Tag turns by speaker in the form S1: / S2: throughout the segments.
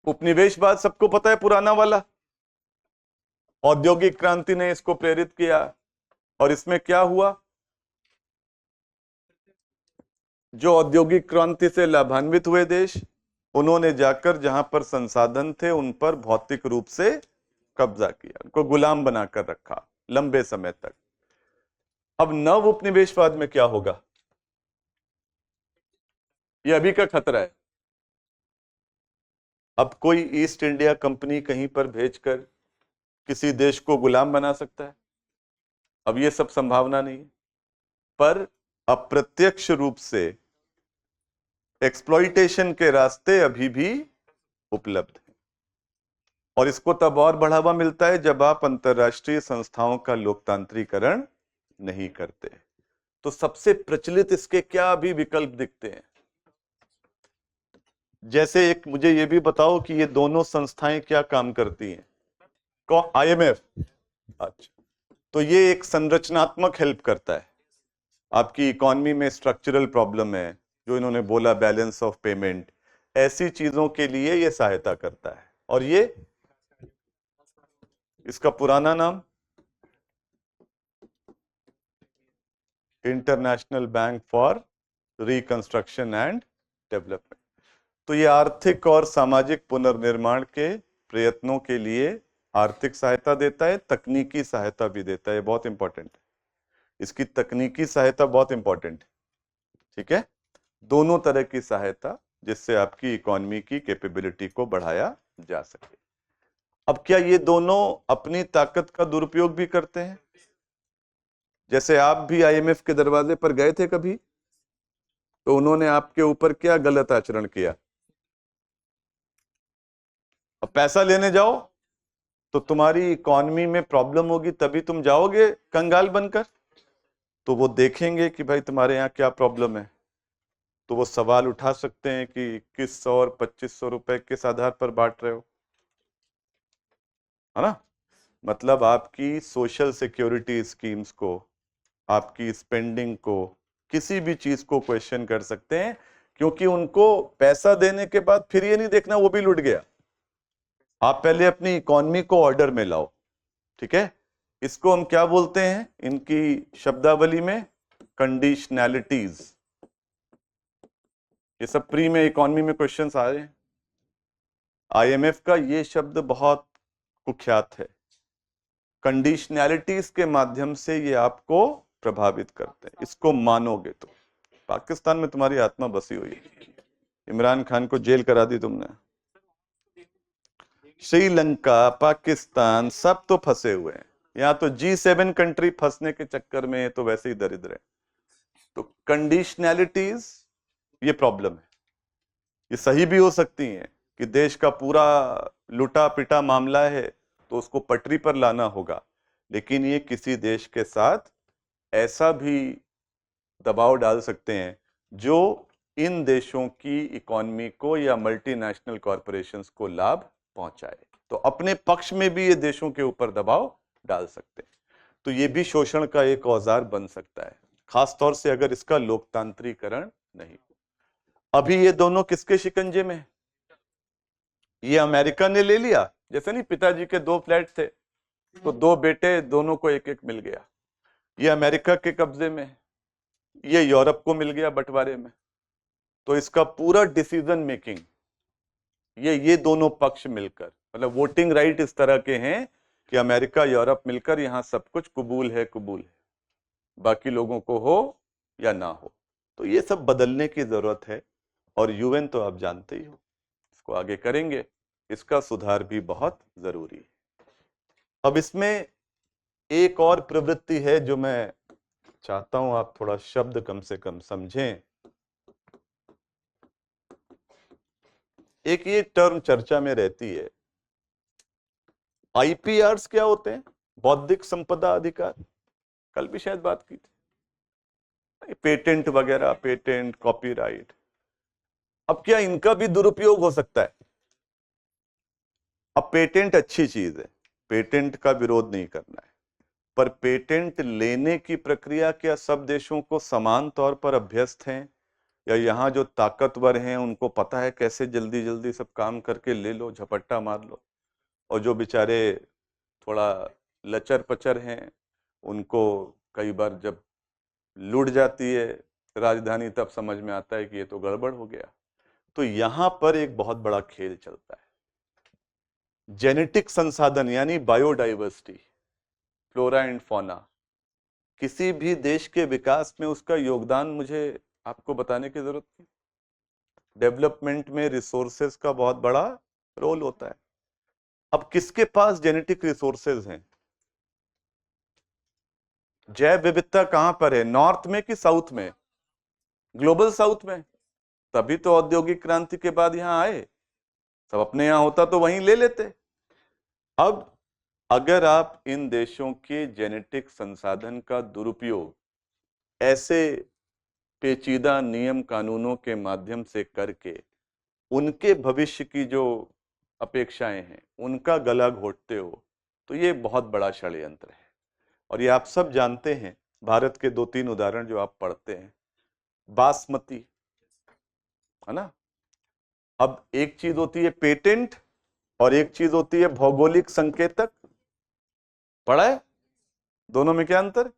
S1: उपनिवेशवाद सबको पता है, पुराना वाला। औद्योगिक क्रांति ने इसको प्रेरित किया, और इसमें क्या हुआ, जो औद्योगिक क्रांति से लाभान्वित हुए देश, उन्होंने जाकर जहां पर संसाधन थे उन पर भौतिक रूप से कब्जा किया, उनको गुलाम बनाकर रखा लंबे समय तक। अब नव उपनिवेशवाद में क्या होगा, ये अभी का खतरा है। अब कोई ईस्ट इंडिया कंपनी कहीं पर भेजकर किसी देश को गुलाम बना सकता है? अब ये सब संभावना नहीं है, पर अप्रत्यक्ष रूप से एक्सप्लॉइटेशन के रास्ते अभी भी उपलब्ध हैं, और इसको तब और बढ़ावा मिलता है जब आप अंतरराष्ट्रीय संस्थाओं का लोकतांत्रीकरण नहीं करते। तो सबसे प्रचलित इसके क्या अभी विकल्प दिखते हैं? जैसे एक मुझे ये भी बताओ कि ये दोनों संस्थाएं क्या काम करती हैं? IMF, अच्छा, तो ये एक संरचनात्मक हेल्प करता है। आपकी इकोनॉमी में स्ट्रक्चरल प्रॉब्लम है, जो इन्होंने बोला बैलेंस ऑफ पेमेंट, ऐसी चीजों के लिए ये सहायता करता है। और ये इसका पुराना नाम international bank for reconstruction and development. तो ये आर्थिक और सामाजिक पुनर्निर्माण के प्रयत्नों के लिए आर्थिक सहायता देता है, तकनीकी सहायता भी देता है। बहुत इंपॉर्टेंट है, इसकी तकनीकी सहायता बहुत इंपॉर्टेंट है, ठीक है, दोनों तरह की सहायता, जिससे आपकी इकोनॉमी की कैपेबिलिटी को बढ़ाया जा सके। अब क्या ये दोनों अपनी ताकत का दुरुपयोग भी करते हैं? जैसे आप भी IMF के दरवाजे पर गए थे कभी, तो उन्होंने आपके ऊपर क्या गलत आचरण किया? अब पैसा लेने जाओ तो तुम्हारी इकोनॉमी में प्रॉब्लम होगी, तभी तुम जाओगे कंगाल बनकर। तो वो देखेंगे कि भाई तुम्हारे यहाँ क्या प्रॉब्लम है, तो वो सवाल उठा सकते हैं कि 2100 और 2500 रुपए किस आधार पर बांट रहे हो, है ना। मतलब आपकी सोशल सिक्योरिटी स्कीम्स को, आपकी स्पेंडिंग को, किसी भी चीज को क्वेश्चन कर सकते हैं, क्योंकि उनको पैसा देने के बाद फिर ये नहीं देखना वो भी लुट गया। आप पहले अपनी इकोनॉमी को ऑर्डर में लाओ, ठीक है। इसको हम क्या बोलते हैं इनकी शब्दावली में? कंडीशनैलिटीज। ये सब प्री में इकोनॉमी में क्वेश्चंस आ रहे हैं। IMF का ये शब्द बहुत कुख्यात है। कंडीशनैलिटीज के माध्यम से ये आपको प्रभावित करते हैं, इसको मानोगे तो। पाकिस्तान में तुम्हारी आत्मा बसी हुई है, इमरान खान को जेल करा दी तुमने, श्रीलंका, पाकिस्तान सब तो फंसे हुए हैं। यहाँ तो G7 कंट्री फंसने के चक्कर में तो वैसे ही दरिद्र है। तो कंडीशनैलिटीज ये प्रॉब्लम है। ये सही भी हो सकती हैं कि देश का पूरा लुटा पिटा मामला है तो उसको पटरी पर लाना होगा, लेकिन ये किसी देश के साथ ऐसा भी दबाव डाल सकते हैं जो इन देशों की इकोनॉमी को या मल्टीनेशनल कॉरपोरेशंस को लाभ पहुंचाए। तो अपने पक्ष में भी ये देशों के ऊपर दबाव डाल सकते हैं। तो ये भी शोषण का एक औजार बन सकता है, खास तौर से अगर इसका लोकतांत्रीकरण नहीं। अभी ये दोनों किसके शिकंजे में? ये अमेरिका ने ले लिया। जैसे नहीं पिताजी के 2 फ्लैट थे, तो 2 बेटे, दोनों को एक एक मिल गया। ये अमेरिका के कब्जे में, ये यूरोप को मिल गया बंटवारे में। तो इसका पूरा डिसीजन मेकिंग ये दोनों पक्ष मिलकर, मतलब वोटिंग राइट इस तरह के हैं कि अमेरिका यूरोप मिलकर यहां सब कुछ कबूल है, बाकी लोगों को हो या ना हो। तो ये सब बदलने की जरूरत है, और UN तो आप जानते ही हो, इसको आगे करेंगे, इसका सुधार भी बहुत जरूरी है। अब इसमें एक और प्रवृत्ति है जो मैं चाहता हूं आप थोड़ा शब्द कम से कम समझें। एक ये टर्म चर्चा में रहती है, IPRs क्या होते हैं? बौद्धिक संपदा अधिकार, कल भी शायद बात की थी, पेटेंट वगैरह, पेटेंट, कॉपीराइट। अब क्या इनका भी दुरुपयोग हो सकता है? अब पेटेंट अच्छी चीज है, पेटेंट का विरोध नहीं करना है, पर पेटेंट लेने की प्रक्रिया क्या सब देशों को समान तौर पर अभ्यस्त हैं? या यहाँ जो ताकतवर हैं उनको पता है कैसे जल्दी जल्दी सब काम करके ले लो, झपट्टा मार लो, और जो बेचारे थोड़ा लचर पचर हैं उनको कई बार जब लूट जाती है राजधानी तब समझ में आता है कि ये तो गड़बड़ हो गया। तो यहां पर एक बहुत बड़ा खेल चलता है। जेनेटिक संसाधन यानी बायोडाइवर्सिटी, फ्लोरा एंड फौना, किसी भी देश के विकास में उसका योगदान मुझे आपको बताने की जरूरत नहीं। डेवलपमेंट में रिसोर्सेज का बहुत बड़ा रोल होता है। अब किसके पास जेनेटिक रिसोर्सेज हैं? जैव विविधता कहां पर है, नॉर्थ में कि साउथ में? ग्लोबल साउथ में। तभी तो औद्योगिक क्रांति के बाद यहां आए, सब अपने यहां होता तो वहीं ले लेते। अब अगर आप इन देशों के जेनेटिक संसाधन का दुरुपयोग ऐसे पेचीदा नियम कानूनों के माध्यम से करके उनके भविष्य की जो अपेक्षाएं हैं उनका गला घोटते हो, तो ये बहुत बड़ा षड्यंत्र है। और ये आप सब जानते हैं, भारत के 2-3 उदाहरण जो आप पढ़ते हैं, बासमती, है ना। अब एक चीज होती है पेटेंट और एक चीज होती है भौगोलिक संकेतक, पढ़ा है? दोनों में क्या अंतर?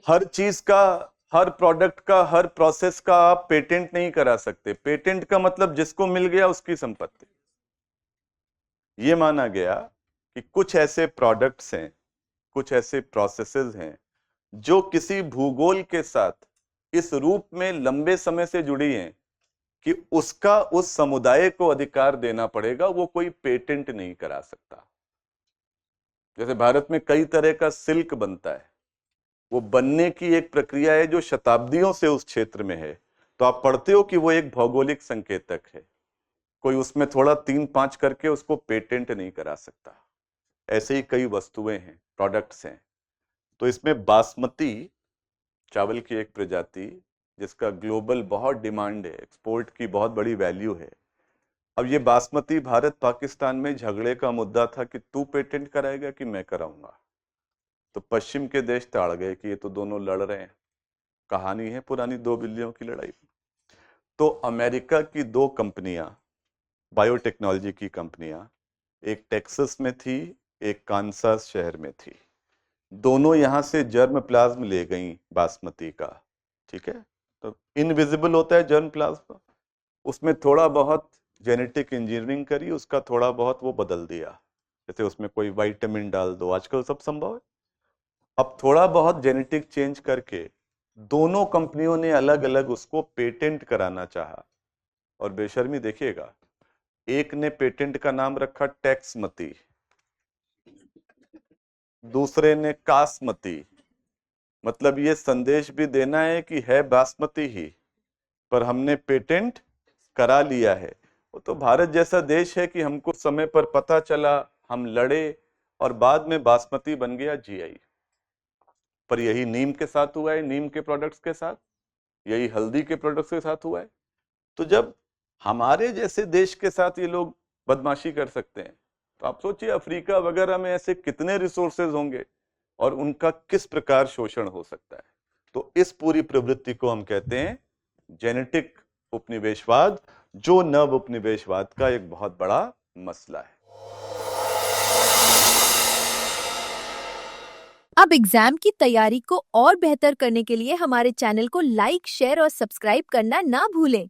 S1: हर चीज का, हर प्रोडक्ट का, हर प्रोसेस का आप पेटेंट नहीं करा सकते। पेटेंट का मतलब जिसको मिल गया उसकी संपत्ति। ये माना गया कि कुछ ऐसे प्रोडक्ट्स हैं, कुछ ऐसे प्रोसेसेस हैं जो किसी भूगोल के साथ इस रूप में लंबे समय से जुड़ी हैं कि उसका उस समुदाय को अधिकार देना पड़ेगा, वो कोई पेटेंट नहीं करा सकता। जैसे भारत में कई तरह का सिल्क बनता है, वो बनने की एक प्रक्रिया है जो शताब्दियों से उस क्षेत्र में है, तो आप पढ़ते हो कि वो एक भौगोलिक संकेतक है, कोई उसमें थोड़ा 3-5 करके उसको पेटेंट नहीं करा सकता। ऐसे ही कई वस्तुएं हैं, प्रोडक्ट्स हैं। तो इसमें बासमती चावल की एक प्रजाति जिसका ग्लोबल बहुत डिमांड है, एक्सपोर्ट की बहुत बड़ी वैल्यू है। अब ये बासमती भारत पाकिस्तान में झगड़े का मुद्दा था कि तू पेटेंट कराएगा कि मैं कराऊंगा। तो पश्चिम के देश ताड़ गए कि ये तो दोनों लड़ रहे हैं, कहानी है पुरानी 2 बिल्लियों की लड़ाई। तो अमेरिका की 2 कंपनियां, बायोटेक्नोलॉजी की कंपनियां, एक टेक्सास में थी, एक कांसास शहर में थी, दोनों यहां से जर्म प्लाज्म ले गई बासमती का। ठीक है, तो इनविजिबल होता है जर्म प्लाज्म, उसमें थोड़ा बहुत जेनेटिक इंजीनियरिंग करी, उसका थोड़ा बहुत वो बदल दिया, जैसे उसमें कोई विटामिन डाल दो, आजकल सब संभव है। अब थोड़ा बहुत जेनेटिक चेंज करके दोनों कंपनियों ने अलग अलग उसको पेटेंट कराना चाहा, और बेशर्मी देखिएगा, एक ने पेटेंट का नाम रखा टैक्समती, दूसरे ने कासमती। मतलब ये संदेश भी देना है कि है बासमती ही, पर हमने पेटेंट करा लिया है। वो तो भारत जैसा देश है कि हमको समय पर पता चला, हम लड़े, और बाद में बासमती बन गया जीआई। पर यही नीम के साथ हुआ है, नीम के प्रोडक्ट्स के साथ, यही हल्दी के प्रोडक्ट्स के साथ हुआ है। तो जब हमारे जैसे देश के साथ ये लोग बदमाशी कर सकते हैं, तो आप सोचिए अफ्रीका वगैरह में ऐसे कितने रिसोर्सेज होंगे और उनका किस प्रकार शोषण हो सकता है। तो इस पूरी प्रवृत्ति को हम कहते हैं जेनेटिक उपनिवेशवाद, जो नव उपनिवेशवाद का एक बहुत बड़ा मसला है।
S2: अब एग्जाम की तैयारी को और बेहतर करने के लिए हमारे चैनल को लाइक, शेयर और सब्सक्राइब करना ना भूलें।